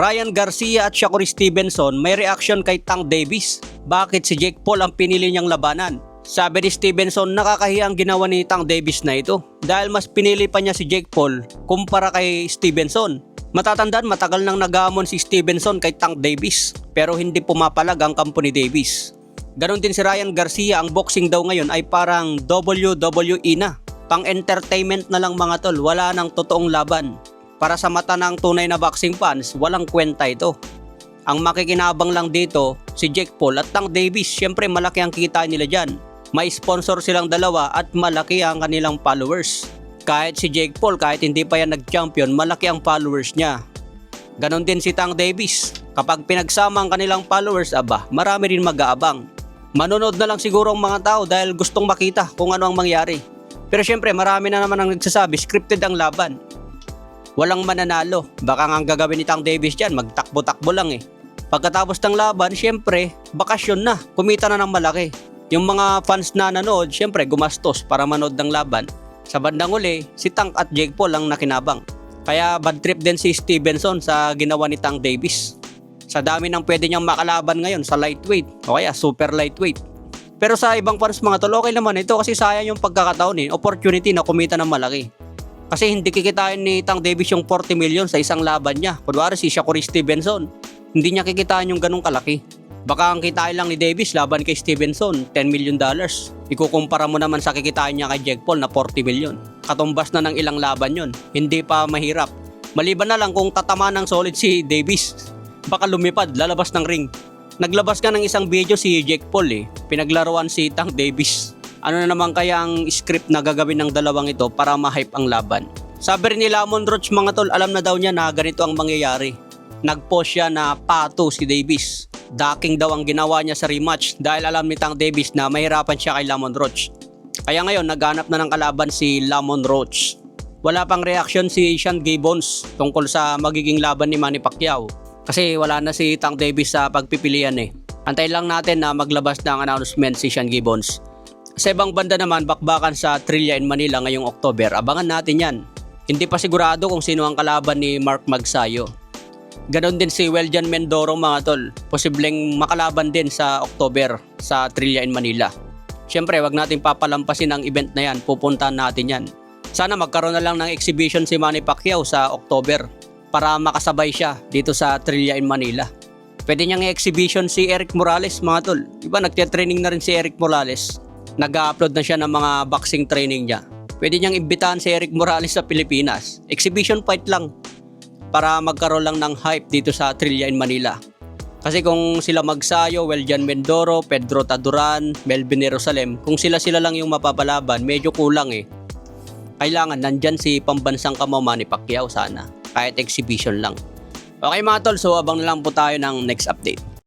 Ryan Garcia at Shakur Stevenson may reaction kay Tank Davis. Bakit si Jake Paul ang pinili niyang labanan? Sabi ni Stevenson, nakakahiya ang ginawa ni Tank Davis na ito dahil mas pinili pa niya si Jake Paul kumpara kay Stevenson. Matatandaan, matagal nang nag-aamon si Stevenson kay Tank Davis pero hindi pumapalag ang kampo ni Davis. Ganon din si Ryan Garcia, ang boxing daw ngayon ay parang WWE na. Pang entertainment na lang mga tol, wala nang totoong laban. Para sa mata ng tunay na boxing fans, walang kwenta ito. Ang makikinabang lang dito, si Jake Paul at Tank Davis, syempre malaki ang kita nila dyan. May sponsor silang dalawa at malaki ang kanilang followers. Kahit si Jake Paul, kahit hindi pa yan nag-champion, malaki ang followers niya. Ganon din si Tank Davis. Kapag pinagsama ang kanilang followers, marami rin mag-aabang. Manonood na lang siguro ang mga tao dahil gustong makita kung ano ang mangyari. Pero syempre marami na naman ang nagsasabi, scripted ang laban. Walang mananalo. Baka nga ang gagawin ni Tank Davis dyan, magtakbo-takbo lang eh. Pagkatapos ng laban, syempre, bakasyon na. Kumita na ng malaki. Yung mga fans na nanood, syempre gumastos para manood ng laban. Sa bandang uli, si Tank at Jake Paul ang nakinabang. Kaya bad trip din si Stevenson sa ginawa ni Tank Davis. Sa dami ng pwede niyang makalaban ngayon sa lightweight o kaya super lightweight. Pero sa ibang fans mga tol, okay naman ito kasi sayang yung pagkakataon opportunity na kumita ng malaki. Kasi hindi kikitain ni Tank Davis yung 40 million sa isang laban niya. Kunwari si Shakur Stevenson, hindi niya kikitain yung ganung kalaki. Baka ang kitain lang ni Davis laban kay Stevenson, $10 million. Ikukumpara mo naman sa kikitain niya kay Jake Paul na 40 million. Katumbas na ng ilang laban yon. Hindi pa mahirap. Maliban na lang kung tatama ng solid si Davis. Baka lumipad, lalabas ng ring. Naglabas ka ng isang video si Jake Paul pinaglaruan si Tank Davis. Ano na naman kaya ang script na gagawin ng dalawang ito para ma-hype ang laban? Sabi rin ni Lamon Roach mga tol, alam na daw niya na ganito ang mangyayari. Nag-post siya na pato si Davis. Ducking daw ang ginawa niya sa rematch dahil alam ni Tank Davis na mahirapan siya kay Lamon Roach. Kaya ngayon naghanap na ng kalaban si Lamon Roach. Wala pang reaction si Sean Gibbons tungkol sa magiging laban ni Manny Pacquiao. Kasi wala na si Tank Davis sa pagpipilian Antayin lang natin na maglabas ng announcement si Sean Gibbons. Sa ibang banda naman, bakbakan sa Trillia in Manila ngayong October. Abangan natin yan. Hindi pa sigurado kung sino ang kalaban ni Mark Magsayo. Ganon din si Weljan Mindoro mga tol. Posibleng makalaban din sa October sa Trillia in Manila. Siyempre, wag natin papalampasin ang event na yan. Pupuntahan natin yan. Sana magkaroon na lang ng exhibition si Manny Pacquiao sa October para makasabay siya dito sa Trillia in Manila. Pwede niyang i-exhibition si Eric Morales mga tol. Diba nagte-training na rin si Eric Morales. Nag-upload na siya ng mga boxing training niya. Pwede niyang imbitahan si Eric Morales sa Pilipinas. Exhibition fight lang para magkaroon lang ng hype dito sa Trillia in Manila. Kasi kung sila Magsayo, Weljan Mindoro, Pedro Taduran, Melvin Jerusalem, kung sila lang yung mapapalaban, medyo kulang Kailangan nandyan si pambansang kamao Manny Pacquiao sana. Kahit exhibition lang. Okay mga tol, so abang na lang po tayo ng next update.